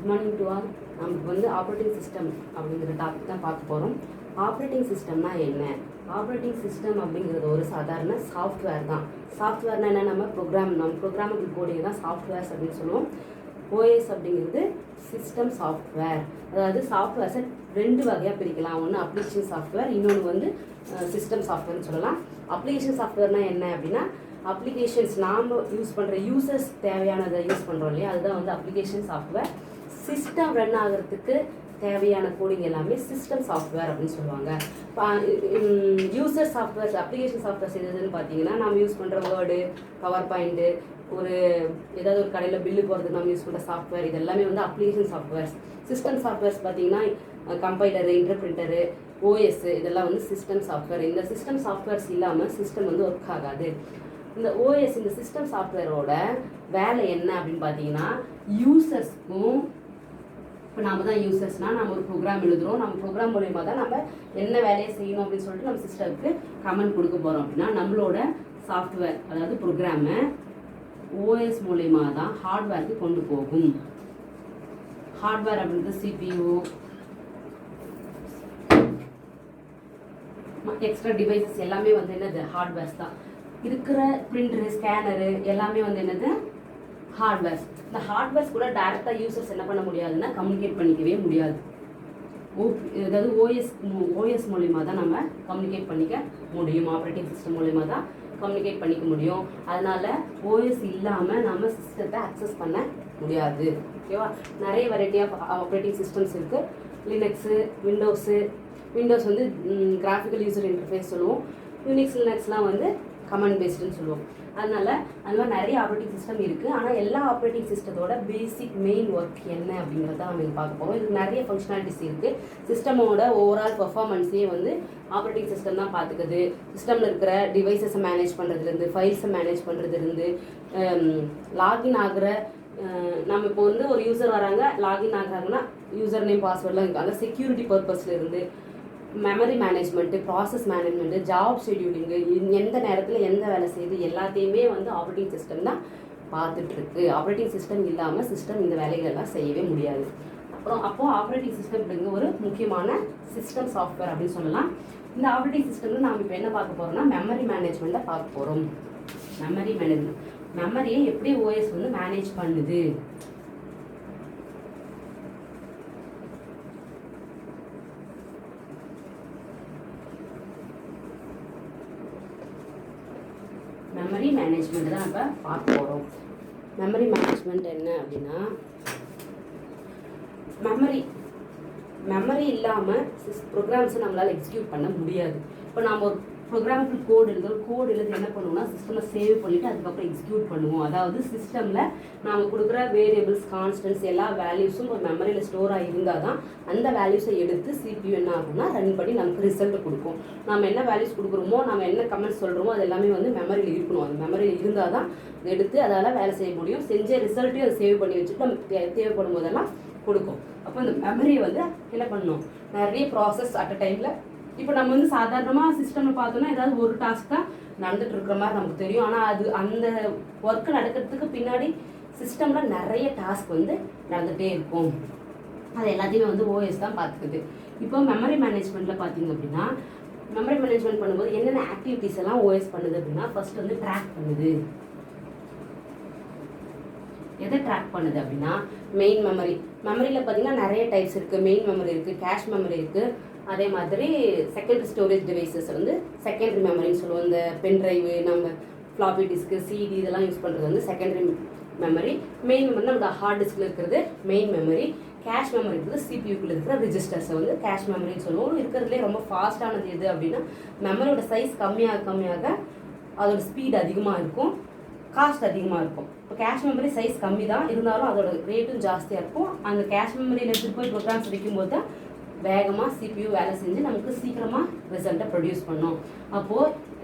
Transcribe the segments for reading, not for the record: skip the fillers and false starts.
Morning to all. நமக்கு வந்து operating system அப்படிங்கிற டாபிக் தான் பார்க்க போகிறோம். ஆப்ரேட்டிங் சிஸ்டம்னா என்ன? ஆப்ரேட்டிங் சிஸ்டம் அப்படிங்கிறது ஒரு சாதாரண சாஃப்ட்வேர் தான். சாஃப்ட்வேர்னா என்ன? நம்ம ப்ரோக்ராமபிள் கோடிங் தான் சாஃப்ட்வேர்ஸ் அப்படின்னு சொல்லுவோம். ஓஎஸ் அப்படிங்கிறது சிஸ்டம் சாஃப்ட்வேர். அதாவது சாஃப்ட்வேர்ஸை ரெண்டு வகையாக பிரிக்கலாம். ஒன்று அப்ளிகேஷன் சாஃப்ட்வேர், இன்னொன்று வந்து சிஸ்டம் சாஃப்ட்வேர்னு சொல்லலாம். அப்ளிகேஷன் சாஃப்ட்வேர்னா என்ன அப்படின்னா, அப்ளிகேஷன்ஸ் நாம் யூஸ் பண்ணுற யூசர்ஸ் தேவையானதை யூஸ் பண்ணுறோம் இல்லையா, அதுதான் வந்து அப்ளிகேஷன் சாஃப்ட்வேர். சிஸ்டம் ரன் ஆகிறதுக்கு தேவையான கோடிங் எல்லாமே சிஸ்டம் சாஃப்ட்வேர் அப்படின்னு சொல்லுவாங்க. யூசர் சாஃப்ட்வேர்ஸ், அப்ளிகேஷன் சாஃப்ட்வேர்ஸ் எதுன்னு பார்த்தீங்கன்னா, நம்ம யூஸ் பண்ணுற வேர்டு, பவர் பாயிண்ட்டு, ஏதாவது ஒரு கடையில் பில்லு போகிறதுக்கு நம்ம யூஸ் பண்ணுற சாஃப்ட்வேர், இது எல்லாமே வந்து அப்ளிகேஷன் சாஃப்ட்வேர்ஸ். சிஸ்டம் சாஃப்ட்வேர்ஸ் பார்த்தீங்கன்னா கம்பைலரு, இன்டர்பிரிண்டரு, ஓஎஸ், இதெல்லாம் வந்து சிஸ்டம் சாஃப்ட்வேர். இந்த சிஸ்டம் சாஃப்ட்வேர்ஸ் இல்லாமல் சிஸ்டம் வந்து ஒர்க் ஆகாது. இந்த ஓஎஸ், இந்த சிஸ்டம் சாஃப்ட்வேரோட வேலை என்ன அப்படின்னு பார்த்தீங்கன்னா, யூசர்ஸ்க்கும், இப்போ நம்ம தான் யூசர்ஸ்னால் நம்ம ஒரு ப்ரோக்ராம் எழுதுகிறோம், நம்ம ப்ரோக்ராம் மூலயமா தான் நம்ம என்ன வேலையை செய்யணும் அப்படின்னு சொல்லிட்டு நம்ம சிஸ்டத்துக்கு கமெண்ட் கொடுக்க போகிறோம். அப்படின்னா நம்மளோட சாஃப்ட்வேர், அதாவது ப்ரோக்ராமை ஓஎஸ் மூலயமா தான் ஹார்ட்வேருக்கு கொண்டு போகும். ஹார்ட்வேர் அப்படின்றது சிபியூ, எக்ஸ்ட்ரா டிவைசஸ் எல்லாமே வந்து என்னது? ஹார்ட்வேர்ஸ் தான். இருக்கிற பிரிண்டரு, ஸ்கேனரு எல்லாமே வந்து என்னது? ஹார்ட்வேர்ஸ். இந்த ஹார்ட்வேர்ஸ் கூட டைரெக்டாக யூசர்ஸ் என்ன பண்ண முடியாதுன்னா கம்யூனிகேட் பண்ணிக்கவே முடியாது. அதாவது ஓஎஸ் மூலிமா தான் நம்ம கம்யூனிகேட் பண்ணிக்க முடியும். ஆப்ரேட்டிங் சிஸ்டம் மூலிமா தான் கம்யூனிகேட் பண்ணிக்க முடியும். அதனால ஓஎஸ் இல்லாமல் நம்ம சிஸ்டத்தை அக்சஸ் பண்ண முடியாது. ஓகேவா? நிறைய வெரைட்டி ஆஃப் ஆப்ரேட்டிங் சிஸ்டம்ஸ் இருக்குது. லினக்ஸு, விண்டோஸ் வந்து கிராஃபிக்கல் யூசர் இன்டர்ஃபேஸ் சொல்லுவோம். லினக்ஸ்லாம் வந்து கமாண்ட் பேஸ்டுன்னு சொல்லுவோம். அதனால அந்த மாதிரி நிறைய ஆப்ரேட்டிங் சிஸ்டம் இருக்குது. ஆனால் எல்லா ஆப்ரேட்டிங் சிஸ்டத்தோட பேசிக் மெயின் ஒர்க் என்ன அப்படிங்கிறத நம்ம பார்க்க போகிறோம். இதுக்கு நிறைய ஃபங்க்ஷனாலிட்டிஸ் இருக்குது. சிஸ்டமோட ஓவரால் பர்ஃபார்மன்ஸையே வந்து ஆப்ரேட்டிங் சிஸ்டம் தான் பார்த்துக்குது. சிஸ்டமில் இருக்கிற டிவைசஸை மேனேஜ் பண்ணுறதுலேருந்து, ஃபைல்ஸை மேனேஜ் பண்ணுறதுலேருந்து, லாகின் ஆகிற, நம்ம இப்போ வந்து ஒரு யூசர் வராங்க, லாகின் ஆகுறாங்கன்னா யூசர் நேம், பாஸ்வேர்ட்லாம் இருக்காங்க. செக்யூரிட்டி பர்பஸ்லேருந்து memory management, process management, job scheduling, எந்த நேரத்தில் எந்த வேலை செய்யுது எல்லாத்தையுமே வந்து ஆப்ரேட்டிங் சிஸ்டம் தான் பார்த்துட்ருக்கு. ஆப்ரேட்டிங் சிஸ்டம் இல்லாமல் சிஸ்டம் இந்த வேலைகளெல்லாம் செய்யவே முடியாது. அப்போது ஆப்ரேட்டிங் சிஸ்டம் அப்படிங்கிற ஒரு முக்கியமான சிஸ்டம் சாஃப்ட்வேர் அப்படின்னு சொல்லலாம். இந்த ஆப்ரேட்டிங் சிஸ்டமில் நாம் இப்போ என்ன பார்க்க போகிறோம்னா மெமரி மேனேஜ்மெண்ட்டை பார்க்க போகிறோம். மெமரியை எப்படி ஓஎஸ் வந்து மேனேஜ் பண்ணுது. மெமரி மேனேஜ்மெண்ட் தான் இப்போ பார்க்க போகிறோம். மெமரி மேனேஜ்மெண்ட் என்ன அப்படின்னா, மெமரி இல்லாமல் ப்ரோக்ராம்ஸை நம்மளால் எக்ஸிக்யூட் பண்ண முடியாது. இப்போ நம்ம ஒரு ப்ரோக்ராமுக்கு கோடு எழுதி என்ன பண்ணுவோம்னா சிஸ்டமில் சேவ் பண்ணிவிட்டு அதுக்கப்புறம் எக்ஸிக்யூட் பண்ணுவோம். அதாவது சிஸ்டமில் நாம் கொடுக்குற வேரியபிள்ஸ், கான்ஸ்டன்ட்ஸ் எல்லா வேல்யூஸும் ஒரு மெமரியில் ஸ்டோராக இருந்தால் தான் அந்த வேல்யூஸை எடுத்து சிபியூ என்ன ஆகும்னா ரன் பண்ணி நமக்கு ரிசல்ட் கொடுக்கும். நம்ம என்ன வேல்யூஸ் கொடுக்குறோமோ, நம்ம என்ன கமெண்ட்ஸ் சொல்கிறோமோ அது எல்லாமே வந்து மெமரியில் இருக்கணும். அது மெமரியில் இருந்தால் தான் எடுத்து அதால் வேலை செய்ய முடியும். செஞ்ச ரிசல்ட்டையும் அதை சேவ் பண்ணி வச்சுட்டு நம்ம தேவைப்படும் போதெல்லாம் கொடுக்கும். அப்போ இந்த மெமரியை வந்து என்ன பண்ணணும்? நிறைய ப்ராசஸ் அட் அ டைமில். இப்போ நம்ம வந்து சாதாரணமாக சிஸ்டமில் பார்த்தோம்னா ஏதாவது ஒரு டாஸ்க் தான் நடந்துட்டு இருக்கிற மாதிரி நமக்கு தெரியும். ஆனால் அது அந்த ஒர்க்கு நடக்கிறதுக்கு பின்னாடி சிஸ்டமில் நிறைய டாஸ்க் வந்து நடந்துகிட்டே இருக்கும். அது எல்லாத்தையுமே வந்து ஓஎஸ் தான் பார்த்துக்குது. இப்போ மெமரி மேனேஜ்மெண்ட்டில் பார்த்தீங்க அப்படின்னா, மெமரி மேனேஜ்மெண்ட் பண்ணும்போது என்னென்ன ஆக்டிவிட்டிஸ் எல்லாம் ஓஎஸ் பண்ணுது அப்படின்னா, ஃபர்ஸ்ட் வந்து ட்ராக் பண்ணுது. எதை ட்ராக் பண்ணுது அப்படின்னா மெயின் மெமரியில் பார்த்தீங்கன்னா நிறைய டைப்ஸ் இருக்குது. மெயின் மெமரி இருக்குது, கேஷ் மெமரி இருக்குது, அதே மாதிரி செகண்டரி ஸ்டோரேஜ் டிவைசஸ் வந்து செகண்டரி மெமரின்னு சொல்லுவோம். இந்த பென் ட்ரைவு, நம்ம ஃப்ளாப்பி டிஸ்க்கு, சிடி இதெல்லாம் யூஸ் பண்ணுறது வந்து செகண்டரி மெமரி. மெயின் மெமரி நம்ம ஹார்ட் டிஸ்கில் இருக்கிறது மெயின் மெமரி. கேஷ் மெமரி இருக்குது சிபியூக்குள்ள இருக்கிற ரிஜிஸ்டர்ஸை வந்து கேஷ் மெமரின்னு சொல்லுவோம். இருக்கிறதுலே ரொம்ப ஃபாஸ்ட்டானது எது அப்படின்னா, மெமரியோட சைஸ் கம்மியாக அதோட ஸ்பீட் அதிகமாக இருக்கும், காஸ்ட் அதிகமாக இருக்கும். இப்போ கேஷ் மெமரி சைஸ் கம்மி தான், இருந்தாலும் அதோட ரேட்டும் ஜாஸ்தியாக இருக்கும். அந்த கேஷ் மெமரியில் எடுத்துகிட்டு போய் ப்ரோக்ராம்ஸ் வைக்கும்போது தான் வேகமாக சிபியூ வேலை செஞ்சு நமக்கு சீக்கிரமாக ரிசல்ட்டை ப்ரொடியூஸ் பண்ணோம்.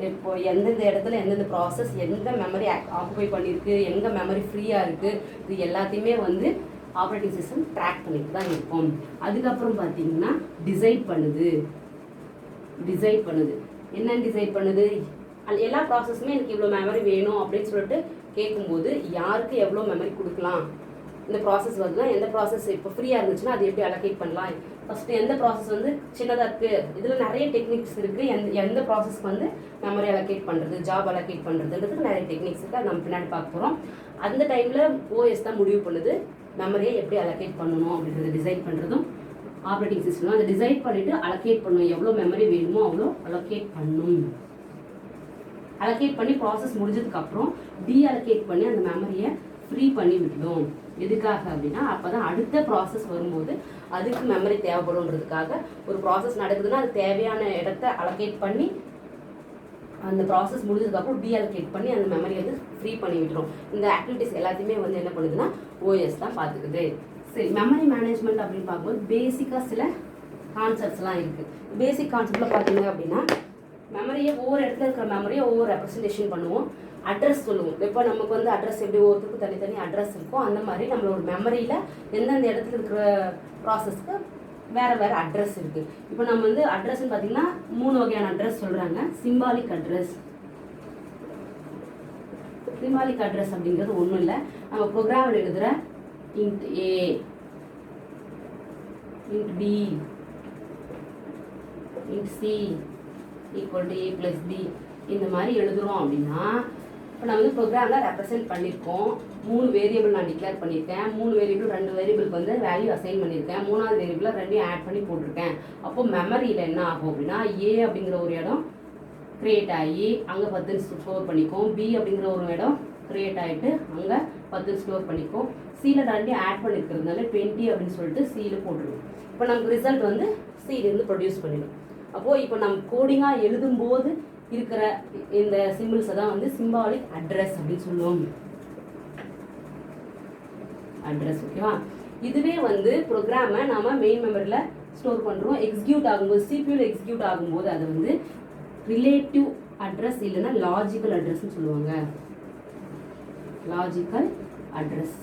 இப்போது எந்தெந்த இடத்துல எந்தெந்த ப்ராசஸ் எந்த மெமரி ஆக்குபை பண்ணியிருக்கு, எங்கே மெமரி ஃப்ரீயாக இருக்குது, இது எல்லாத்தையுமே வந்து ஆப்ரேட்டிங் சிஸ்டம் ட்ராக் பண்ணிட்டு தான் இருக்கும். அதுக்கப்புறம் பார்த்தீங்கன்னா டிசைட் பண்ணுது. என்ன டிசைட் பண்ணுது? எல்லா ப்ராசஸுமே எனக்கு இவ்வளோ மெமரி வேணும் அப்படின்னு சொல்லிட்டு கேட்கும்போது யாருக்கு எவ்வளோ மெமரி கொடுக்கலாம் இந்த ப்ராசஸ் வருதுன்னா எந்த ப்ராசஸ் இப்போ ஃப்ரீயாக இருந்துச்சுன்னா அது எப்படி அலோகேட் பண்ணலாம், ஃபஸ்ட்டு எந்த ப்ராசஸ் வந்து சின்னதாக இருக்குது, இதில் நிறைய டெக்னிக்ஸ் இருக்குது. எந்த ப்ராசஸ்க்கு வந்து மெமரி அலோகேட் பண்ணுறது, ஜாப் அலோகேட் பண்ணுறதுன்றதுக்கு நிறைய டெக்னிக்ஸ் இருக்குது. அது நம்ம பின்னாடி பார்க்க போகிறோம். அந்த டைமில் ஓஎஸ் தான் முடிவு பண்ணுது மெமரியை எப்படி அலோகேட் பண்ணணும் அப்படின்றத டிசைட் பண்ணுறதும் ஆப்ரேட்டிங் சிஸ்டம். அதை டிசைட் பண்ணிவிட்டு அலோகேட் பண்ணணும், எவ்வளோ மெமரி வேணுமோ அவ்வளோ அலோகேட் பண்ணும். அலோகேட் பண்ணி ப்ராசஸ் முடிஞ்சதுக்கப்புறம் டீஅலோகேட் பண்ணி அந்த மெமரியை ஃப்ரீ பண்ணி விட்டுடும். எதுக்காக அப்படின்னா அப்போ தான் அடுத்த ப்ராசஸ் வரும்போது அதுக்கு மெமரி தேவைப்படும்ன்றதுக்காக. ஒரு ப்ராசஸ் நடக்குதுன்னா அது தேவையான இடத்த அலோகேட் பண்ணி அந்த ப்ராசஸ் முடிஞ்சதுக்கப்புறம் டீஅலோகேட் பண்ணி அந்த மெமரி வந்து ஃப்ரீ பண்ணி விட்டுரும். இந்த ஆக்டிவிட்டிஸ் எல்லாத்தையுமே வந்து என்ன பண்ணுதுன்னா ஓஎஸ் தான் பார்த்துக்குது. சரி, மெமரி மேனேஜ்மெண்ட் அப்படின்னு பார்க்கும்போது பேசிக்காக சில கான்செப்ட்ஸ்லாம் இருக்குது. பேசிக் கான்செப்டில் பார்த்தீங்க அப்படின்னா மெமரியை ஒவ்வொரு இடத்துல இருக்கிற மெமரியை ஒவ்வொரு ரெப்ரசன்டேஷன் பண்ணுவோம். அட்ரஸ் சொல்லுவோம். இப்போ நமக்கு வந்து அட்ரஸ் எப்படி ஒவ்வொருத்தருக்கும் தனித்தனி அட்ரஸ் இருக்கும், அந்த மாதிரி நம்மளோட மெமரியில் எந்தெந்த இடத்துல இருக்கிற ப்ராசஸ்க்கு வேறு வேறு அட்ரஸ் இருக்குது. இப்போ நம்ம வந்து அட்ரஸ்ன்னு பார்த்தீங்கன்னா 3 வகையான அட்ரஸ் சொல்கிறாங்க. Symbolic address. சிம்பாலிக் அட்ரஸ் அப்படிங்கிறது ஒன்றும் இல்லை, நம்ம ப்ரோக்ராமில் எழுதுகிற int A, int B, int C equal to A + B இந்த மாதிரி எழுதுகிறோம் அப்படின்னா இப்போ நான் வந்து ப்ரோக்ராமில் ரெப்ரசென்ட் பண்ணியிருக்கோம். 3 வேரியபிள் நான் டிக்ளேர் பண்ணியிருக்கேன். 3 வேரியபிள் 2 வேரியபிளுக்கு வந்து வேல்யூ அசைன் பண்ணியிருக்கேன். 3ஆவது வேரியபிளில் 2 ஆட் பண்ணி போட்டிருக்கேன். அப்போது மெமரியில் என்ன ஆகும் அப்படின்னா A அப்படிங்கிற ஒரு இடம் க்ரியேட் ஆகி அங்கே 10 ஸ்டோர் பண்ணிக்கும். B அப்படிங்கிற ஒரு இடம் க்ரியேட் ஆகிட்டு அங்கே 10 ஸ்டோர் பண்ணிக்கும். Cயில் 2 ஆட் பண்ணியிருக்கிறதுனால 20 அப்படின்னு சொல்லிட்டு Cயில் போட்டுருவோம். இப்போ நமக்கு ரிசல்ட் வந்து Cலேருந்து ப்ரொடியூஸ் பண்ணிடும். அப்போது இப்போ நம்ம கோடிங்காக எழுதும்போது இருக்கிற இந்த சிம்பிள்ஸை தான் வந்து சிம்பாலிக் அட்ரஸ் அப்படின்னு சொல்லுவோம். அட்ரஸ், ஓகேவா? இதுவே வந்து ப்ரோக்ராமை நாம் மெயின் மெமரியில் ஸ்டோர் பண்ணுறோம். எக்ஸிக்யூட் ஆகும்போது சிபியூவில் எக்ஸிக்யூட் ஆகும்போது அதை வந்து ரிலேட்டிவ் அட்ரஸ் இல்லைன்னா லாஜிக்கல் அட்ரஸ்ன்னு சொல்லுவாங்க. Logical address.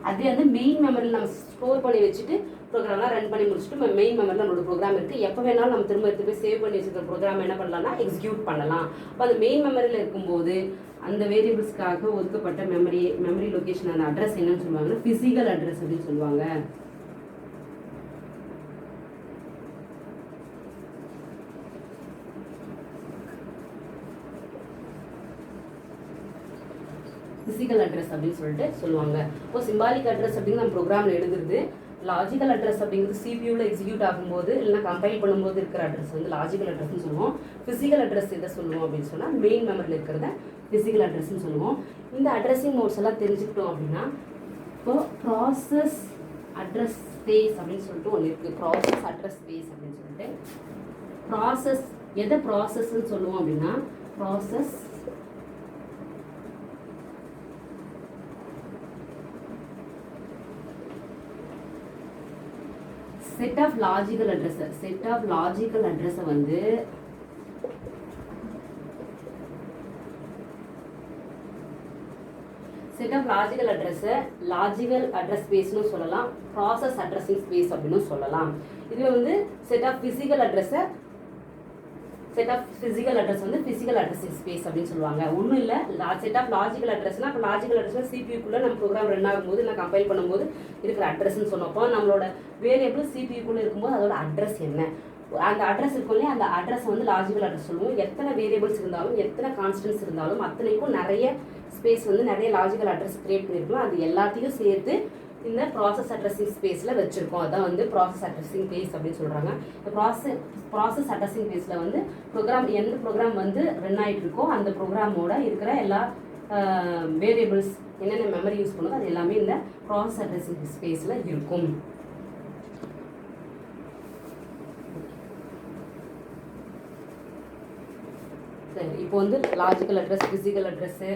அதே வந்து மெயின் மெமரியில் நம்ம ஸ்டோர் பண்ணி வச்சுட்டு ப்ரோக்ராம்லாம் ரன் பண்ணி முடிச்சுட்டு மெயின் மெமரியில் நம்மளோட ப்ரோக்ராம் இருக்குது. எப்போ வேணாலும் நம்ம திரும்ப எடுத்து போய் சேவ் பண்ணி வச்சுருக்க ப்ரோக்ராம் என்ன பண்ணலாம்னா எக்ஸிக்யூட் பண்ணலாம். அப்போ அந்த மெயின் மெமரியில் இருக்கும்போது அந்த வேரியபிள்ஸ்க்காக ஒதுக்கப்பட்ட மெமரி லொக்கேஷன் அந்த அட்ரஸ் என்னன்னு சொல்லுவாங்கன்னா ஃபிசிக்கல் அட்ரஸ் அப்படின்னு சொல்லுவாங்க. ஃபிசிக்கல் அட்ரஸ் அப்படின்னு சொல்லிட்டு சொல்லுவாங்க. இப்போ சிம்பாலிக் அட்ரஸ் அப்படிங்கிறது நம்ம ப்ரோக்ராமில் எழுதுறது. லாஜிக்கல் அட்ரஸ் அப்படிங்கிறது சிபியூவில் எக்ஸிக்யூட் ஆகும்போது இல்லைனா கம்பைல் பண்ணும்போது இருக்கிற அட்ரஸ் வந்து லாஜிக்கல் அட்ரஸ்ன்னு சொல்லுவோம். ஃபிசிக்கல் அட்ரஸ் எதை சொல்லுவோம் அப்படின்னு சொன்னால் மெயின் மெமரியில் இருக்கிறத ஃபிசிக்கல் அட்ரஸ்ன்னு சொல்லுவோம். இந்த அட்ரஸிங் மோட்ஸ் எல்லாம் தெரிஞ்சுக்கிட்டோம் அப்படின்னா இப்போ ப்ராசஸ் அட்ரஸ் ஸ்பேஸ் அப்படின்னு சொல்லிட்டு ஒன்று இருக்குது. ப்ராசஸ் அட்ரஸ் ஸ்பேஸ் அப்படின்னு சொல்லிட்டு ப்ராசஸ் எதை ப்ராசஸ்ன்னு சொல்லுவோம் அப்படின்னா ப்ராசஸ் செட் ஆஃப் லாஜிக்கல் அட்ரஸை வந்து செட் ஆஃப் லாஜிக்கல் அட்ரஸ் ஸ்பேஸ்னு சொல்லலாம். ப்ராசஸ் அட்ரஸிங் ஸ்பேஸ் அப்படின்னு சொல்லலாம். இதுவே வந்து செட் ஆஃப் ஃபிசிக்கல் அட்ரஸ் வந்து ஃபிசிக்கல் அட்ரஸிங் ஸ்பேஸ் அப்படின்னு சொல்லுவாங்க. ஒன்றும் இல்லை, செட் ஆஃப் லாஜிக்கல் அட்ரஸ்னா இப்போ லாஜிக்கல் அட்ரஸ்னா சிபியூக்குள்ளே நம்ம ப்ரோக்ராம் ரன் ஆகும்போது இல்லை கம்பைல் பண்ணும்போது இருக்கிற அட்ரஸ்ன்னு சொன்னப்போ நம்மளோட வேரியபிள் சிபியூக்குள்ளே இருக்கும்போது அதோட அட்ரஸ் என்ன, அந்த அட்ரஸ் இருக்கும் இல்லையா, அந்த அட்ரஸ் வந்து லாஜிக்கல் அட்ரஸ் சொல்லுவோம். எத்தனை வேரியபிள்ஸ் இருந்தாலும் எத்தனை கான்ஸ்டன்ட்ஸ் இருந்தாலும் அத்தனைக்கும் நிறைய ஸ்பேஸ் வந்து நிறைய லாஜிக்கல் அட்ரஸ் கிரியேட் பண்ணியிருக்கோம். அது எல்லாத்தையும் சேர்த்து இந்த ப்ராசஸ் அட்ரஸிங் ஸ்பேஸில் வச்சுருக்கோம். அதான் வந்து ப்ராசஸ் அட்ரஸிங் ஸ்பேஸ் அப்படின்னு சொல்கிறாங்க. இந்த ப்ராசஸ் அட்ரஸிங் ஸ்பேஸில் வந்து எந்த ப்ரோக்ராம் வந்து ரன் ஆகிட்டு இருக்கோ அந்த ப்ரோக்ராமோட இருக்கிற எல்லா வேரியபிள்ஸ் என்னென்ன மெமரி யூஸ் பண்ணுதோ அது எல்லாமே இந்த ப்ராசஸ் அட்ரஸிங் ஸ்பேஸில் இருக்கும். சரி, இப்போ வந்து லாஜிக்கல் அட்ரஸ், ஃபிசிக்கல் அட்ரஸ்ஸு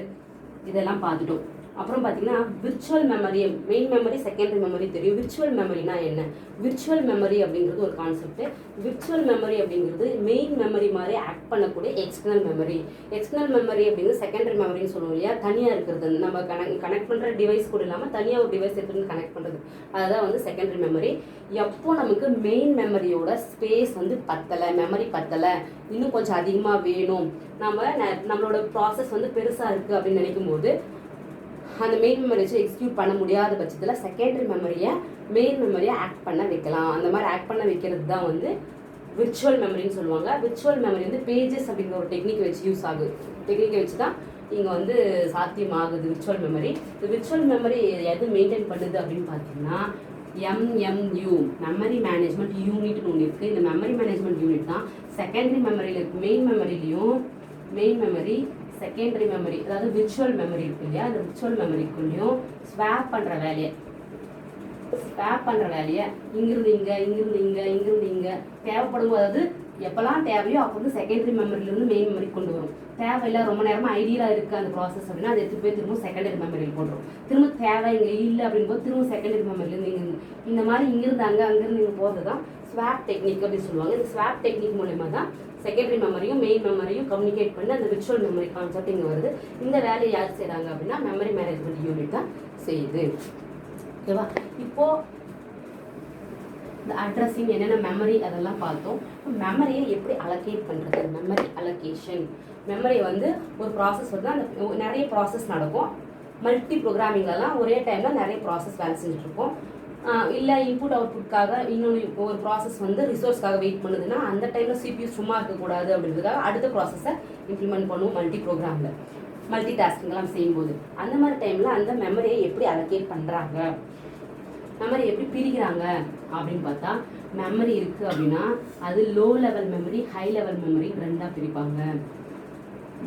இதெல்லாம் பார்த்துட்டோம். அப்புறம் பார்த்தீங்கன்னா virtual memory, main memory, secondary memory தெரியும். விர்ச்சுவல் மெமரினா என்ன? விர்ச்சுவல் மெமரி அப்படிங்கிறது ஒரு கான்செப்ட். விர்ச்சுவல் மெமரி அப்படிங்கிறது மெயின் மெமரி மாதிரி ஆக்ட் பண்ணக்கூடிய எக்ஸ்டர்னல் மெமரி. எக்ஸ்டர்னல் மெமரி அப்படிங்கிறது செகண்டரி மெமரின்னு சொல்லுவோம் இல்லையா, தனியாக இருக்கிறது. நம்ம கனெக்ட் பண்ணுற டிவைஸ் கூட இல்லாமல் தனியாக ஒரு டிவைஸ் எடுத்துகிட்டு கனெக்ட் பண்ணுறது, அதுதான் வந்து செகண்டரி மெமரி. எப்போ நமக்கு மெயின் மெமரியோட ஸ்பேஸ் வந்து பத்தலை, மெமரி பத்தலை, இன்னும் கொஞ்சம் அதிகமாக வேணும், நம்மளோட ப்ராசஸ் வந்து பெருசாக இருக்குது அப்படின்னு நினைக்கும் போது அந்த மெயின் மெமரி வச்சு எக்ஸிக்யூட் பண்ண முடியாத பட்சத்தில் செகண்டரி மெமரியை மெயின் மெமரியை ஆக்ட் பண்ண வைக்கலாம். அந்த மாதிரி ஆக்ட் பண்ண வைக்கிறது தான் வந்து விர்ச்சுவல் மெமரின்னு சொல்லுவாங்க. விர்ச்சுவல் மெமரி வந்து பேஜஸ் அப்படிங்கிற ஒரு டெக்னிக் வச்சு யூஸ் ஆகுது. டெக்னிக்கை வச்சு தான் இங்கே வந்து சாத்தியமாகுது விர்ச்சுவல் மெமரி. இந்த விர்ச்சுவல் மெமரி எது மெயின்டைன் பண்ணுது அப்படின்னு பார்த்தீங்கன்னா MMU மெமரி மேனேஜ்மெண்ட் யூனிட்னு ஒன்று இருக்குது. இந்த மெமரி மேனேஜ்மெண்ட் யூனிட் தான் செகண்டரி மெமரியில் இருக்குது. மெயின் மெமரி செகண்டரி மெமரி அதாவது விர்ச்சுவல் மெமரி இருக்கு இல்லையா, அந்த விர்ச்சுவல் மெமரிக்குள்ளேயும் ஸ்வாப் பண்ணுற வேலையை இங்கிருந்து இங்கே தேவைப்படும், அதாவது எப்போல்லாம் தேவையோ அப்போ வந்து செகண்டரி மெமரியிலேருந்து மெயின் மெமரி கொண்டு வரும். தேவையில்லை ரொம்ப நேரமாக ஐடியலாக இருக்குது அந்த ப்ராசஸ் அப்படின்னா அதை எடுத்து போய் திரும்ப செகண்டரி மெமரியில் போட்டுரும். திரும்ப தேவை இங்கே இல்லை அப்படிங்கும்போது திரும்ப செகண்டரி மெமரியிலேருந்து இந்த மாதிரி இங்கிருந்து அங்கேருந்து இங்கே போகிறது தான் ஸ்வாப் டெக்னிக் அப்படின்னு சொல்லுவாங்க. இந்த ஸ்வாப் டெக்னிக் மூலமா தான் செகண்டரி மெமரியும் மெயின் மெமரியும் கம்யூனிகேட் பண்ணி அந்த விர்ச்சுவல் மெமரி கான்செப்ட் இங்கே வருது. இந்த வேலையை யார் செய்கிறாங்க அப்படின்னா மெமரி மேனேஜ்மெண்ட் யூனிட் தான் செய்யுது. ஓகேவா? இப்போது இந்த அட்ரஸிங் என்னென்ன மெமரி அதெல்லாம் பார்த்தோம். மெமரியை எப்படி அலோகேட் பண்ணுறது, மெமரி அலோகேஷன். மெமரியை வந்து ஒரு ப்ராசஸ் வந்து அந்த நிறைய ப்ராசஸ் நடக்கும். மல்டி ப்ரோக்ராமிங்லலாம் ஒரே டைமில் நிறைய ப்ராசஸ் வேலை செஞ்சுட்ருக்கோம். இல்லை இன்புட் அவுட்புட்காக இன்னொன்று ஒரு ப்ராசஸ் வந்து ரிசோர்ஸ்க்காக வெயிட் பண்ணுதுன்னா அந்த டைமில் CPU சும்மா இருக்கக்கூடாது அப்படின்றதுக்காக அடுத்த ப்ராசஸை இம்ப்ளிமெண்ட் பண்ணுவோம் மல்டி ப்ரோக்ராமில் மல்டி டாஸ்கிங்லாம் செய்யும்போது. அந்த மாதிரி டைமில் அந்த மெமரியை எப்படி அலோகேட் பண்ணுறாங்க, மெமரி எப்படி பிரிக்கிறாங்க அப்படின்னு பார்த்தா மெமரி இருக்குது அப்படின்னா அது low level memory high level memory ரெண்டாக பிரிப்பாங்க.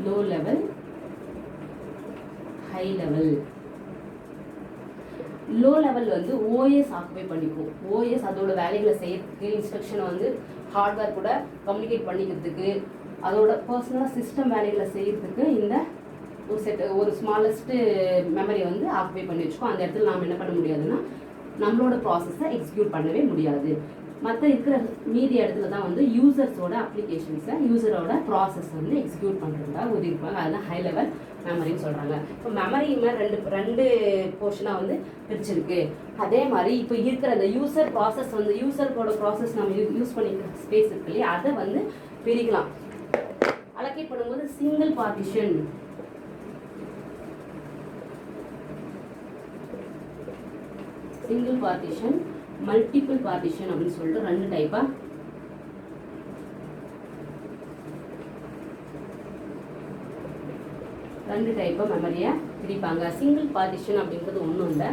Low level high level. Low level வந்து OS ஆக்குபை பண்ணிக்கும். OS அதோட வேலைகளை செய்யறதுக்கு இன்ஸ்ட்ரக்ஷனை வந்து ஹார்ட்வேர் கூட கம்யூனிகேட் பண்ணிக்கிறதுக்கு அதோட பர்சனலாக சிஸ்டம் வேலைகளை செய்யறதுக்கு இந்த ஒரு ஸ்மாலஸ்ட் மெமரி வந்து ஆக்குபை பண்ணி வச்சுக்கோம். அந்த இடத்துல நாம் என்ன பண்ண முடியாதுன்னா நம்மளோட ப்ராசஸை எக்ஸிக்யூட் பண்ணவே முடியாது. மற்ற இருக்கிற மீதி இடத்துல தான் வந்து யூசர்ஸோட அப்ளிகேஷன்ஸை யூசரோட ப்ராசஸ் வந்து எக்ஸிக்யூட் பண்ணுறதுக்காக ஒதுக்கிப்பாங்க. அதுதான் ஹை லெவல் மெமரின்னு சொல்கிறாங்க. இப்போ மெமரி மாதிரி ரெண்டு போர்ஷனாக வந்து பிரிச்சிருக்கு. அதே மாதிரி இப்போ இருக்கிற அந்த யூசர் ப்ராசஸ் வந்து யூசரோட ப்ராசஸ் நம்ம யூஸ் பண்ணிக்கிற ஸ்பேஸ் இருக்கு இல்லையா, அதை வந்து பிரிக்கலாம். அலோகேட் பண்ணும்போது சிங்கிள் பார்ட்டிஷன், மல்டிபிள் பார்ட்டிஷன் அப்படின்னு சொல்லிட்டு ரெண்டு டைப்பாக மெமரியை பிரிப்பாங்க. சிங்கிள் பார்ட்டிஷன் அப்படின்றது ஒன்றும் இல்லை.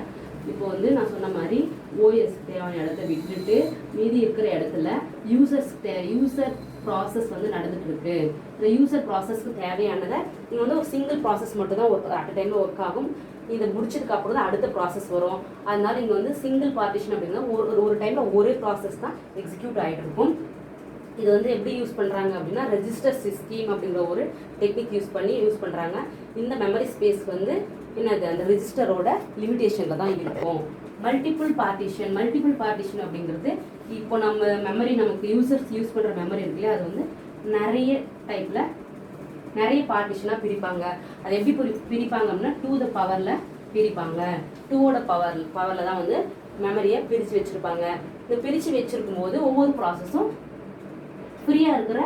இப்போ வந்து நான் சொன்ன மாதிரி OS தேவையான இடத்த விட்டுட்டு மீதி இருக்கிற இடத்துல யூசர் ப்ராசஸ் வந்து நடந்துட்டு இருக்கு. இந்த யூசர் ப்ராசஸ்க்கு தேவையானதை நீங்கள் வந்து ஒரு சிங்கிள் ப்ராசஸ் மட்டும் தான் அட் டைமில் ஒர்க் ஆகும். இதை முடிச்சதுக்கு அப்புறம் தான் அடுத்த ப்ராசஸ் வரும். அதனால இங்கே வந்து சிங்கிள் பார்ட்டிஷன் அப்படின்னா ஒரு டைமில் ஒரே ப்ராசஸ் தான் எக்ஸிக்யூட் ஆகிட்டு இருக்கும். இது வந்து எப்படி யூஸ் பண்ணுறாங்க அப்படின்னா ரெஜிஸ்டர் ஸ்கீம் அப்படிங்கிற ஒரு டெக்னிக் யூஸ் பண்ணுறாங்க. இந்த மெமரி ஸ்பேஸ் வந்து என்னது அந்த ரெஜிஸ்டரோட லிமிடேஷனில் தான் இருக்கும். மல்டிபிள் பார்ட்டிஷன் அப்படிங்கிறது இப்போ நம்ம மெமரி நமக்கு யூசர்ஸ் யூஸ் பண்ணுற மெமரி இருக்குல்லையா, அது வந்து நிறைய பார்ட்டிஷனாக பிரிப்பாங்க. அது எப்படி பிரிப்பாங்க அப்படின்னா 2 the powerல பிரிப்பாங்க. 2ஓட பவரில் தான் வந்து மெமரியை பிரித்து வச்சுருப்பாங்க. இந்த பிரித்து வச்சுருக்கும் போது ஒவ்வொரு ப்ராசஸும் ஃப்ரீயாக இருக்கிற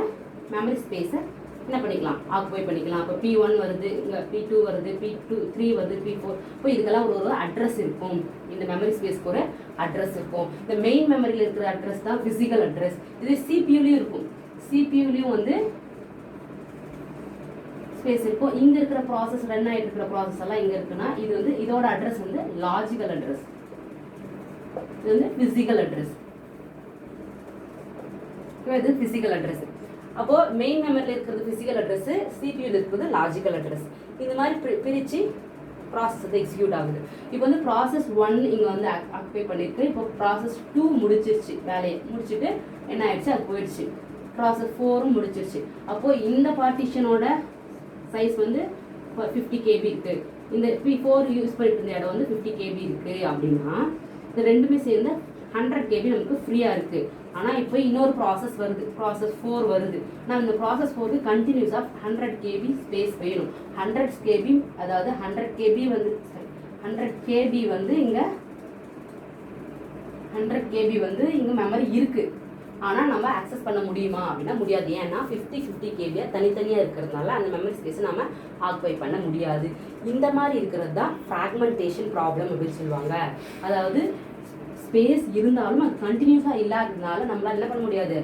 மெமரி ஸ்பேஸை என்ன பண்ணிக்கலாம், ஆக்குபை பண்ணிக்கலாம். இப்போ P1 வருது, இங்கே P2 வருது, P3 வருது, P4. இப்போ இதுக்கெல்லாம் ஒரு அட்ரஸ் இருக்கும். இந்த மெமரி ஸ்பேஸ்க்கு ஒரு அட்ரஸ் இருக்கும். இந்த மெயின் மெமரியில் இருக்கிற அட்ரஸ் தான் ஃபிசிக்கல் அட்ரஸ். இது CPU-லையும் இருக்கும். CPU-லையும் வந்து ஸ்பேஸ் இருக்கும். இங்கே இருக்கிற ப்ராசஸ் ரன் ஆகிட்டு இருக்கிற ப்ராசஸ் எல்லாம் இங்கே இருக்குன்னா இது வந்து இதோட அட்ரஸ் வந்து லாஜிக்கல் அட்ரஸ், இது வந்து ஃபிசிக்கல் அட்ரஸ். இது ஃபிசிக்கல் அட்ரஸ். அப்போ மெயின் மெமரியில் இருக்கிறது ஃபிசிக்கல் அட்ரஸ், CPU-ல இருக்கிறது லாஜிக்கல் அட்ரஸ். இந்த மாதிரி பிரித்து ப்ராசஸ் வந்து எக்ஸிக்யூட் ஆகுது. இப்போ வந்து ப்ராசஸ் 1 இங்கே வந்து ஆக்குபை பண்ணியிருக்கு. இப்போ ப்ராசஸ் 2 முடிச்சிருச்சு, வேலையை முடிச்சுட்டு என்ன ஆயிடுச்சு, அது போயிடுச்சு. ப்ராசஸ் 4 முடிச்சிருச்சு. அப்போது இந்த பார்ட்டிஷனோட சைஸ் வந்து 50 KB இருக்குது. இந்த P4 யூஸ் பண்ணிட்டு இருந்த இடம் வந்து 50 KB இருக்குது அப்படின்னா இது ரெண்டுமே சேர்ந்து 100 KB நமக்கு ஃப்ரீயாக இருக்குது. ஆனால் இப்போ இன்னொரு ப்ராசஸ் வருது, ப்ராசஸ் 4 வருது. நான் இந்த ப்ராசஸ் 4க்கு கண்டினியூஸாக 100 KB ஸ்பேஸ் வேணும். 100 KB அதாவது 100 KB வந்து இங்கே 100 KB வந்து இங்கே மெமரி இருக்குது. ஆனால் நம்ம ஆக்சஸ் பண்ண முடியுமா அப்படின்னா முடியாது. ஏன்னா 50 கேபியாக தனித்தனியாக இருக்கிறதுனால அந்த மெமரி ஸ்பேஸை நம்ம ஆக்குபை பண்ண முடியாது. இந்த மாதிரி இருக்கிறது தான் ஃப்ராக்மெண்டேஷன் ப்ராப்ளம் அப்படின்னு சொல்லுவாங்க. அதாவது ஸ்பேஸ் இருந்தாலும் அது கண்டினியூஸாக இல்லாததுனால நம்மளால் என்ன பண்ண முடியாது,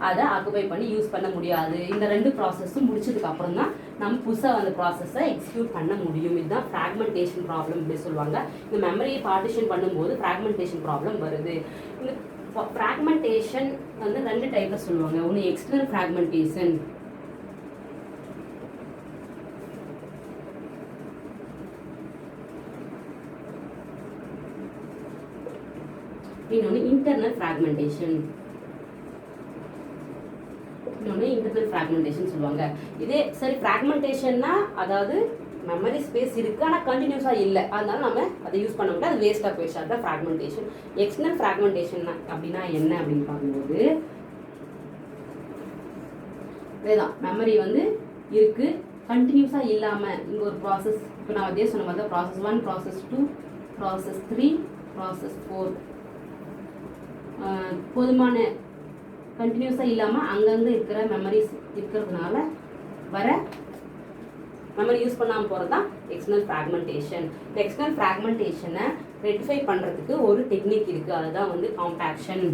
அதை ஆக்குபை பண்ணி யூஸ் பண்ண முடியாது. இந்த 2 ப்ராசஸும் முடிச்சதுக்கு அப்புறம் தான் நம்ம புதுசாக அந்த ப்ராசஸை எக்ஸிக்யூட் பண்ண முடியும். இதுதான் ஃப்ராக்மெண்டேஷன் ப்ராப்ளம் அப்படின்னு சொல்லுவாங்க. இந்த மெமரியை பார்ட்டிஷன் பண்ணும்போது ஃப்ராக்மெண்டேஷன் ப்ராப்ளம் வருது. இந்த ஃப்ராக்மெண்டேஷன் வந்து 2 டைப்பில் சொல்லுவாங்க. ஒன்று எக்ஸ்டர்னல் ஃப்ராக்மெண்டேஷன், இன்னொன்று இன்டர்னல் ஃப்ராக்மெண்டேஷன். இன்னொன்று இன்டர்னல் ஃப்ராக்மெண்டேஷன் சொல்லுவாங்க. இதே சரி ஃப்ராக்மெண்டேஷன்னா அதாவது மெமரி ஸ்பேஸ் இருக்குது ஆனால் கண்டினியூஸாக இல்லை, அதனால நம்ம அதை யூஸ் பண்ண முடியாது, அது வேஸ்ட்டாக போயிடுச்சு. அதுதான் ஃப்ராக்மெண்டேஷன். எக்ஸ்டர்னல் ஃப்ராக்மெண்டேஷன் அப்படின்னா என்ன அப்படின்னு பார்க்கும்போது இதேதான், மெமரி வந்து இருக்குது கண்டினியூஸாக இல்லாமல் இங்கே ஒரு ப்ராசஸ், இப்போ நான் அதே சொன்ன மாதிரி தான் ப்ராசஸ் 1, ப்ராசஸ் 2, ப்ராசஸ் 3, ப்ராசஸ் 4 போதுமான கண்டினியூஸாக இல்லாமல் அங்கங்கே இருக்கிற மெமரிஸ் இருக்கிறதுனால வர மெமரி யூஸ் பண்ணாமல் போகிறது தான் எக்ஸ்டர்னல் ஃப்ராக்மெண்டேஷன். இந்த எக்ஸ்டர்னல் ஃப்ராக்மெண்டேஷனை ரெக்டிஃபை பண்ணுறதுக்கு ஒரு டெக்னிக் இருக்குது, அதுதான் வந்து காம்பேக்ஷன்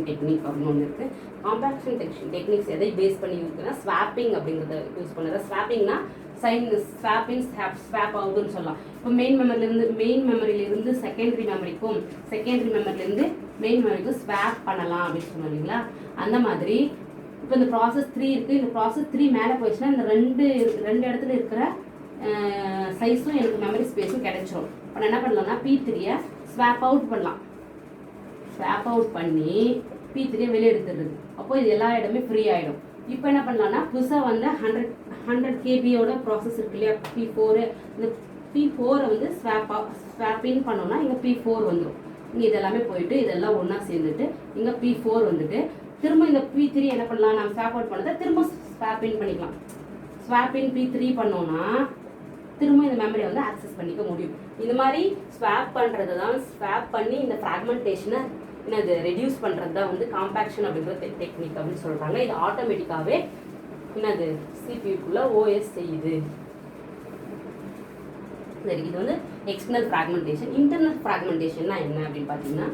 டெக்னிக் அப்படின்னு ஒன்று இருக்குது. காம்பேக்ஷன் டெக்னிக்ஸ் எதை பேஸ் பண்ணி யூஸ்னா ஸ்வாப்பிங் அப்படிங்கிறத யூஸ் பண்ணுறது. ஸ்வாப்பிங்னா ஸ்வாப் ஆகுதுன்னு சொல்லலாம். இப்போ மெயின் மெமரியிலிருந்து செகண்டரி மெமரிக்கும், செகண்டரி மெமரியிலேருந்து மெயின் மெமரிக்கும் ஸ்வாப் பண்ணலாம் அப்படின்னு சொன்னீங்களா. அந்த மாதிரி இப்போ இந்த ப்ராசஸ் 3 இருக்குது, இந்த ப்ராசஸ் 3 மேலே போயிடுச்சுன்னா இந்த ரெண்டு இடத்துல இருக்கிற சைஸும் எனக்கு மெமரி ஸ்பேஸும் கிடைச்சிரும். இப்போ நான் என்ன பண்ணலாம்னா P3-யை ஸ்வாப் அவுட் பண்ணலாம். ஸ்வாப் அவுட் பண்ணி P3-யை வெளியே எடுத்துடுறது. அப்போ இது எல்லா இடமே ஃப்ரீ ஆகிடும். இப்போ என்ன பண்ணலாம்னா புதுசாக வந்து 100 கேபியோட ப்ராசஸ் இருக்கு இல்லையா, P4. இந்த P4-ஐ வந்து ஸ்வாப் இன் பண்ணோம்னா இங்கே P4 வந்துடும். இங்கே இதெல்லாமே போயிட்டு இதெல்லாம் ஒன்றா சேர்ந்துட்டு இங்கே P4 வந்துட்டு திரும்ப இந்த P3 என்ன பண்ணலாம், நம்ம ஸ்வாப் அவுட் பண்ணதை திரும்ப ஸ்வாப் இன் பண்ணிக்கலாம். ஸ்வாப் இன் P3 பண்ணோன்னா திரும்ப இந்த மெமரியை வந்து ஆக்சஸ் பண்ணிக்க முடியும். இந்த மாதிரி ஸ்வாப் பண்ணுறது தான், ஸ்வாப் பண்ணி இந்த ஃப்ராக்மெண்டேஷனை என்னது ரெடியூஸ் பண்ணுறது தான் வந்து காம்பேக்ஷன் அப்படிங்கிற டெக்னிக் அப்படின்னு சொல்கிறாங்க. இது ஆட்டோமேட்டிக்காகவே என்னது சிபியூக்குள்ளே ஓஎஸ் செய்யுது. சரி, இது வந்து எக்ஸ்டர்னல் ஃப்ராக்மெண்டேஷன். இன்டர்னல் ஃப்ராக்மெண்டேஷன்னா என்ன அப்படின்னு பார்த்தீங்கன்னா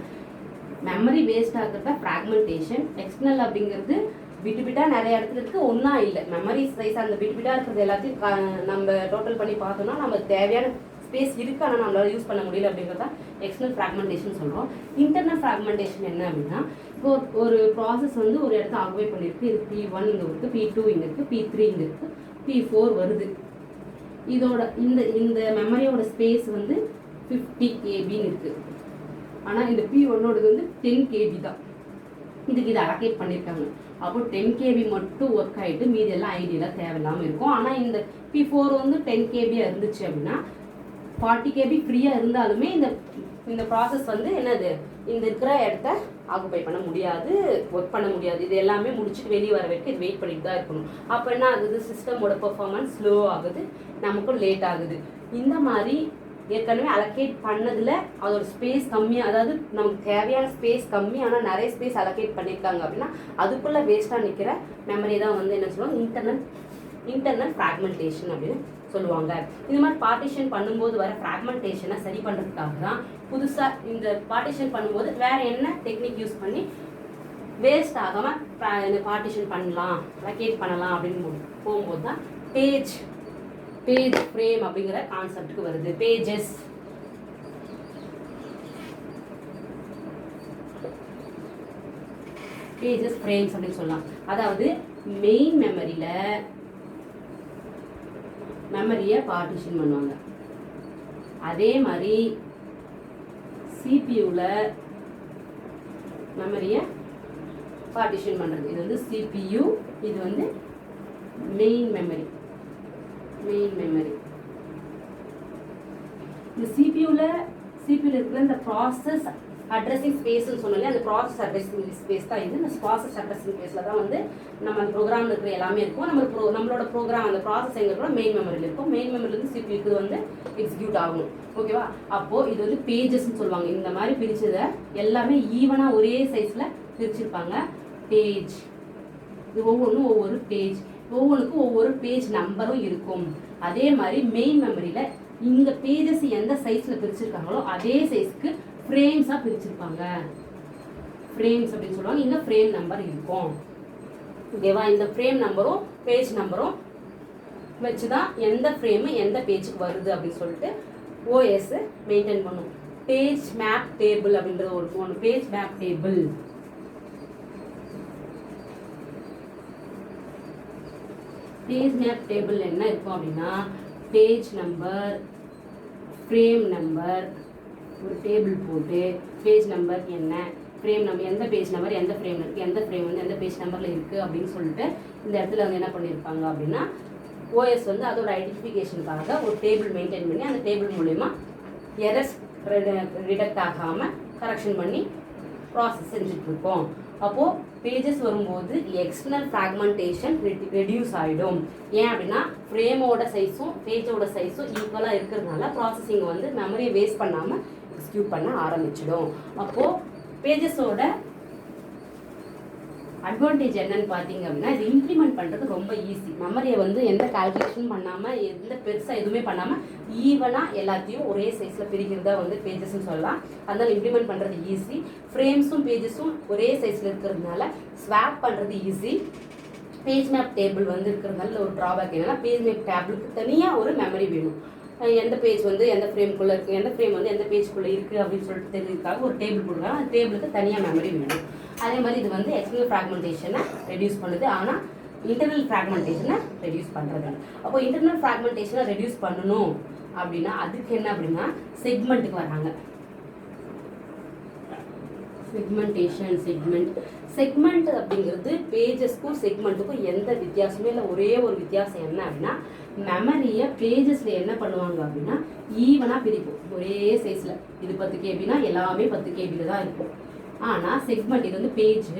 மெமரி வேஸ்ட் ஆகிறத ஃப்ராக்மெண்டேஷன். எக்ஸ்டர்னல் அப்படிங்கிறது பிட்டாக நிறைய இடத்துல இருக்குது, ஒன்றா இல்லை. மெமரி சைஸ் அந்த பிட்டாக இருக்கிறது எல்லாத்தையும் நம்ம டோட்டல் பண்ணி பார்த்தோம்னா நம்ம தேவையான ஸ்பேஸ் இருக்குது, ஆனால் நம்மளால் யூஸ் பண்ண முடியல அப்படிங்கிறத எக்ஸ்டர்னல் ஃப்ராக்மெண்டேஷன் சொல்கிறோம். இன்டர்னல் ஃப்ராக்மெண்டேஷன் என்ன அப்படின்னா இப்போ ஒரு ப்ராசஸ் வந்து ஒரு இடத்த ஆக்குபை பண்ணியிருக்கு. இது P1 இங்கே இருக்குது, P2 இங்கே இருக்குது, P3 இங்கே இருக்குது, P4 வருது. இதோட இந்த மெமரியோட ஸ்பேஸ் வந்து 50 கேபின்னு இருக்குது. ஆனால் இந்த P1ஓடது வந்து 10 கேபி தான். இதுக்கு இதை அலோகேட் பண்ணியிருக்காங்க. அப்போ 10 கேபி மட்டும் ஒர்க் ஆகிட்டு மீதி எல்லாம் ஐடியெல்லாம் தேவையில்லாமல் இருக்கும். ஆனால் இந்த P4 வந்து 10 கேபியாக இருந்துச்சு அப்படின்னா 40 கேபி ஃப்ரீயாக இருந்தாலுமே இந்த ப்ராசஸ் வந்து என்னது இந்த இருக்கிற இடத்த ஆக்குபை பண்ண முடியாது, ஒர்க் பண்ண முடியாது. இது எல்லாமே முடிச்சுட்டு வெளியே வர வரைக்கும் இது வெயிட் பண்ணிட்டு தான் இருக்கணும். அப்போ என்ன ஆகுது, சிஸ்டமோட பெர்ஃபார்மன்ஸ் ஸ்லோ ஆகுது, நமக்கும் லேட் ஆகுது. இந்த மாதிரி ஏற்கனவே அலோகேட் பண்ணதில் அதோட ஸ்பேஸ் கம்மியாக, அதாவது நமக்கு தேவையான ஸ்பேஸ் கம்மி ஆனால் நிறைய ஸ்பேஸ் அலோகேட் பண்ணியிருக்காங்க அப்படின்னா அதுக்குள்ளே வேஸ்ட்டாக நிற்கிற மெமரி தான் வந்து என்ன சொல்லுவாங்க, இன்டர்னல் ஃப்ராக்மெண்டேஷன் அப்படின்னு சொல்லுவாங்க. இந்த மாதிரி பார்ட்டிஷன் பண்ணும்போது வர ஃப்ராக்மெண்டேஷனை சரி பண்ணுறதுக்காக தான் புதுசாக இந்த பார்ட்டிஷன் பண்ணும்போது வேறு என்ன டெக்னிக் யூஸ் பண்ணி வேஸ்ட் ஆகாமல் பார்ட்டிஷன் பண்ணலாம், அலோகேட் பண்ணலாம் அப்படின்னு போகும்போது தான் பேஜ் ஃப்ரேம் அப்படிங்கிற கான்செப்டுக்கு வருது. பேஜஸ் ஃப்ரேம்ஸ் அப்படின்னு சொல்லலாம். அதாவது மெயின் மெமரியை பார்ட்டிஷன் பண்ணுவாங்க. அதே மாதிரி சிபியூவில் மெமரியை பார்ட்டிஷன் பண்ணுறது. இது வந்து சிபியூ, இது வந்து மெயின் மெமரி. இந்த சிபியூவில் இருக்கிற இந்த ப்ராசஸ் அட்ரஸிங் ஸ்பேஸ்ன்னு சொன்னாலே அந்த ப்ராசஸ் அட்ரஸிங் ஸ்பேஸ் தான் இது. இந்த ப்ராசஸ் அட்ரஸிங் ஸ்பேஸில் தான் வந்து நம்ம அந்த ப்ரோக்ராமில் இருக்கிற எல்லாமே இருக்கும். நம்மளோட ப்ரோக்ராம் அந்த ப்ராசஸ் எங்கே இருக்கோ மெயின் மெமரியில் இருக்கும். மெயின் மெமரிலேருந்து சிபிக்கு வந்து எக்ஸிக்யூட் ஆகணும். ஓகேவா? அப்போது இது வந்து பேஜஸ்ன்னு சொல்லுவாங்க. இந்த மாதிரி பிரிச்சதை எல்லாமே ஈவனாக ஒரே சைஸில் பிரிச்சிருப்பாங்க. பேஜ், இது ஒவ்வொன்றும் ஒவ்வொரு பேஜ், ஒவ்வொன்றுக்கும் ஒவ்வொரு பேஜ் நம்பரும் இருக்கும். அதே மாதிரி மெயின் மெமரியில் இந்த பேஜஸ் எந்த சைஸில் பிரிச்சிருக்காங்களோ அதே சைஸ்க்கு ஃப்ரேம்ஸாக பிரிச்சிருப்பாங்க. ஃப்ரேம்ஸ் அப்படின்னு சொல்லுவாங்க. இங்கே ஃப்ரேம் நம்பர் இருக்கும். ஓகேவா? இந்த ஃப்ரேம் நம்பரும் பேஜ் நம்பரும் வச்சு தான் எந்த ஃப்ரேமு எந்த பேஜுக்கு வருது அப்படின்னு சொல்லிட்டு ஓஎஸ் மெயின்டைன் பண்ணும். பேஜ் மேப் டேபிள் அப்படின்றது ஒன்று. Page map table page map table என்ன இருக்கும் அப்படின்னா பேஜ் நம்பர், ஃப்ரேம் நம்பர், ஒரு டேபிள் போட்டு பேஜ் நம்பர் என்ன, ஃப்ரேம் நம்பர், எந்த பேஜ் நம்பர் எந்த ஃப்ரேம் இருக்குது, எந்த ஃப்ரேம் வந்து எந்த பேஜ் நம்பரில் இருக்குது அப்படின்னு சொல்லிட்டு இந்த இடத்துல வந்து என்ன பண்ணியிருப்பாங்க அப்படின்னா ஓஎஸ் வந்து அதோட ஐடென்டிஃபிகேஷனுக்காக ஒரு டேபிள் மெயின்டைன் பண்ணி அந்த டேபிள் மூலயமா எரர்ஸ் ரிடக்ட் ஆகாமல் கரெக்ஷன் பண்ணி ப்ராசஸ் செஞ்சுட்ருக்கோம். அப்போது பேஜஸ் வரும்போது எக்ஸ்டர்னல் ஃப்ராக்மெண்டேஷன் ரெடியூஸ் ஆகிடும். ஏன் அப்படின்னா ஃப்ரேமோட சைஸும் பேஜோட சைஸும் ஈக்குவலாக இருக்கிறதுனால ப்ராசஸிங் வந்து மெமரியை வேஸ்ட் பண்ணாமல் எக்ஸிக்யூட் பண்ண ஆரம்பிச்சிடும். அப்போது பேஜஸோட அட்வான்டேஜ் என்னன்னு பார்த்தீங்க அப்படின்னா இது இம்ப்ளிமெண்ட் பண்ணுறது ரொம்ப ஈஸி. மெமரியை வந்து எந்த கால்குலேஷன் பண்ணாமல் எந்த பெருசாக எதுவுமே பண்ணாமல் ஈவனாக எல்லாத்தையும் ஒரே சைஸில் பிரிக்கிறதா வந்து பேஜஸ்ன்னு சொல்லலாம். அதனால் இம்ப்ளிமெண்ட் பண்ணுறது ஈஸி. ஃப்ரேம்ஸும் பேஜஸும் ஒரே சைஸில் இருக்கிறதுனால ஸ்வாப் பண்ணுறது ஈஸி. பேஜ் மேப் டேபிள் வந்து இருக்கிறதுனால ஒரு ட்ராபேக் என்னன்னா பேஜ் மேப் டேபிளுக்கு தனியாக ஒரு மெமரி வேணும். எந்த பேஜ் வந்து எந்த ஃப்ரேம்குள்ளே இருக்குது, எந்த ஃப்ரேம் வந்து எந்த பேஜ்குள்ளே இருக்குது அப்படின்னு சொல்லிட்டு தெரிஞ்சதுக்காக ஒரு டேபிள் கொடுக்குறாங்க. அந்த டேபிளுக்கு தனியாக மெமரி வேணும். அதே மாதிரி இது வந்து எக்ஸ்டர்னல் ஃப்ராக்மெண்டேஷனை ரெடியூஸ் பண்ணுது. ஆனால் இன்டர்னல் ஃப்ராக்மெண்டேஷனை ரெடியூஸ் பண்ணுறது. அப்போ இன்டர்னல் ஃப்ராக்மெண்டேஷனை ரெடியூஸ் பண்ணணும் அப்படின்னா அதுக்கு என்ன அப்படின்னா செக்மெண்ட்டுக்கு வராங்க. செக்மெண்ட் அப்படிங்கிறது பேஜஸ்க்கும் செக்மெண்ட்டுக்கும் எந்த வித்தியாசமே இல்லை. ஒரே ஒரு வித்தியாசம் என்ன அப்படின்னா மெமரியை பேஜஸில் என்ன பண்ணுவாங்க அப்படின்னா ஈவனாக பிரிக்கும் ஒரே சைஸில். இது 10 கேபினா எல்லாமே 10 கேபியில் தான் இருக்கும். ஆனால் செக்மெண்ட் இது வந்து பேஜ்.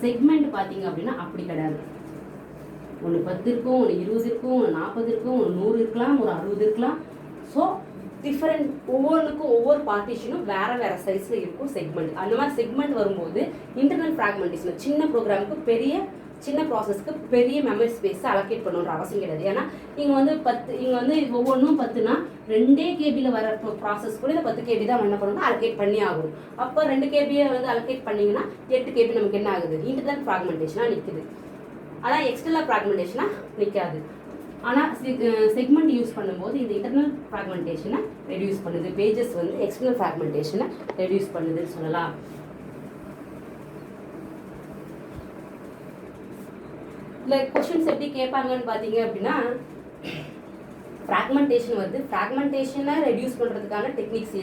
செக்மெண்ட் பார்த்தீங்க அப்படின்னா அப்படி கிடையாது. ஒன்று 10 இருக்கும், ஒன்று 20 இருக்கும், ஒன்று 40 இருக்கும், ஒன்று 100 இருக்கலாம், ஒரு 60 இருக்கலாம். ஸோ டிஃப்ரெண்ட் ஒவ்வொன்றுக்கும் ஒவ்வொரு பார்ட்டிஷனும் வேறு வேறு சைஸில் இருக்கும் செக்மெண்ட். அந்த மாதிரி செக்மெண்ட் வரும்போது இன்டர்னல் ஃப்ராக்மெண்டேஷன் சின்ன ப்ரோக்ராமுக்கு சின்ன ப்ராசஸ்க்கு பெரிய மெமரி ஸ்பேஸை அலோகேட் பண்ணுற அவசியம் கிடையாது. ஏன்னா இங்கே வந்து ஒவ்வொன்றும் 10னா 2 கேபியில் வர ப்ராசஸ் கூட இந்த 10 கேபி தான் என்ன பண்ணணும் அலோகேட் பண்ணி ஆகும். அப்போ 2 கேபியை வந்து அலோகேட் பண்ணிங்கன்னா 8 கேபி நமக்கு என்ன ஆகுது இன்டர்னல் ஃப்ராக்மெண்டேஷனாக நிற்குது. ஆனால் எக்ஸ்டர்னல் ஃப்ராக்மெண்டேஷனாக நிற்காது. ஆனால் செக்மெண்ட் யூஸ் பண்ணும்போது இந்த இன்டர்னல் ஃப்ராக்மெண்டேஷனை ரெடியூஸ் பண்ணுது. பேஜஸ் வந்து எக்ஸ்டர்னல் ஃப்ராக்மெண்டேஷனை ரெடியூஸ் பண்ணுதுன்னு சொல்லலாம். இல்லை கொஷின்ஸ் எப்படி கேட்பாங்கன்னு பார்த்தீங்க அப்படின்னா ஃப்ராக்மெண்டேஷன் வருது. ஃப்ராக்மெண்டேஷனை ரெடியூஸ் பண்ணுறதுக்கான டெக்னிக்ஸ்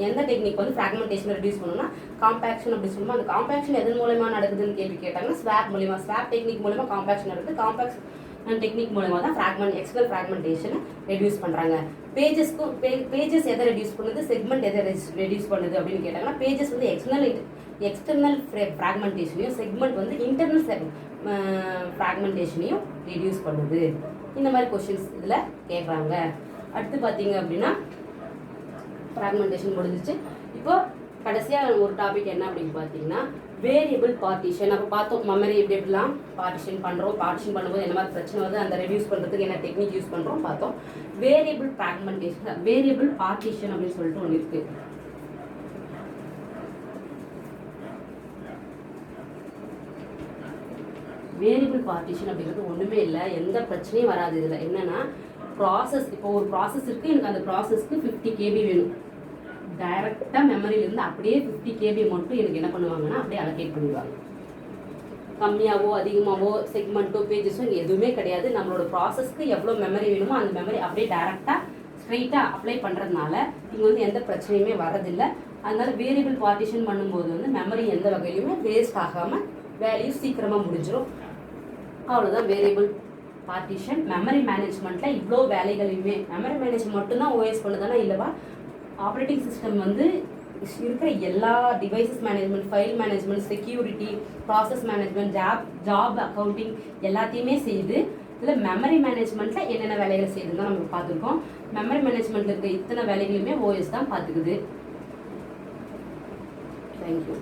எந்த டெக்னிக் வந்து ஃப்ராக்மெண்டேஷனை ரெடியூஸ் பண்ணணும்னா காம்பேக்ஷன் அப்படி சொல்லுவோம். அந்த காம்பேக்ஷன் எதன் மூலமா நடக்குதுன்னு கேள்வி கேட்டாங்கன்னா ஸ்வாப் மூலமா, ஸ்வாப் டெக்னிக் மூலமா காம்பேக்ஷன் நடக்குது. காம்பேக்ஷன் டெக்னிக் மூலமா தான் எக்ஸ்டர்னல் ஃப்ராக்மெண்டேஷனை ரெடியூஸ் பண்ணுறாங்க. பேஜஸ் எதை ரெடியூஸ் பண்ணுது, செக்மெண்ட் எதை ரெடியூஸ் பண்ணுது அப்படின்னு கேட்டாங்கன்னா பேஜஸ் வந்து எக்ஸ்டர்னல் ஃப்ராக்மெண்டேஷனையும் செக்மெண்ட் வந்து இன்டர்னல் ஃப்ராக்மெண்டேஷனையும் ரெடியூஸ் பண்ணுது. இந்த மாதிரி கொஷின்ஸ் இதில் கேட்குறாங்க. அடுத்து பார்த்தீங்க அப்படின்னா ஃப்ராக்மெண்டேஷன் முடிஞ்சிச்சு. இப்போ கடைசியாக ஒரு டாபிக் என்ன அப்படின்னு பார்த்தீங்கன்னா வேரியபிள் பார்ட்டிஷன். அப்போ பார்த்தோம் மெமரி எப்படிலாம் பார்ட்டிஷன் பண்ணுறோம், பார்ட்டிஷன் பண்ணும்போது என்ன மாதிரி பிரச்சனை வருது, அந்த ரெடியூஸ் பண்ணுறதுக்கு என்ன டெக்னிக் யூஸ் பண்ணுறோம் பார்த்தோம். வேரியபிள் பார்ட்டிஷன் அப்படின்னு சொல்லிட்டு ஒன்று இருக்குது. வேரியபிள் பார்ட்டிஷன் அப்படிங்கிறது ஒன்றுமே இல்லை, எந்த பிரச்சனையும் வராது. இதில் என்னென்னா ப்ராசஸ், இப்போ ஒரு ப்ராசஸ் இருக்குது, எனக்கு அந்த ப்ராசஸ்க்கு 50 KB வேணும். டைரெக்டாக மெமரியிலேருந்து அப்படியே 50 KB மட்டும் எனக்கு என்ன பண்ணுவாங்கன்னா அப்படியே அலோகேட் பண்ணிடுவாங்க. கம்மியாகவோ அதிகமாகவோ செக்மெண்ட்டோ பேஜஸோ எதுவுமே கிடையாது. நம்மளோட ப்ராசஸ்க்கு எவ்வளோ மெமரி வேணுமோ அந்த மெமரி அப்படியே டைரெக்டாக ஸ்ட்ரெயிட்டாக அப்ளை பண்ணுறதுனால இங்கே வந்து எந்த பிரச்சனையுமே வரதில்லை. அதனால வேரியபிள் பார்ட்டிஷன் பண்ணும்போது வந்து மெமரி எந்த வகையிலுமே வேஸ்ட் ஆகாமல் வேல்யூ சீக்கிரமாக முடிஞ்சிடும். அவ்வளோதான் வேரியபிள் பார்ட்டிஷன். மெமரி மேனேஜ்மெண்ட்டில் இவ்வளோ வேலைகளையுமே மெமரி மேனேஜ்மெண்ட் மட்டும்தான் ஓஎஸ் பண்ணுதானா இல்லைவா, ஆப்ரேட்டிங் சிஸ்டம் வந்து இருக்கிற எல்லா devices management, file management, security, process management, job accounting எல்லாத்தையுமே செய்யுது. இதில் மெமரி மேனேஜ்மெண்ட்டில் என்னென்ன வேலைகளை செய்யுதுன்னு தான் நம்ம பார்த்துருக்கோம். மெமரி மேனேஜ்மெண்ட்டில் இருக்க இத்தனை வேலைகளுமே ஓஎஸ் தான் பார்த்துக்குது. தேங்க்யூ.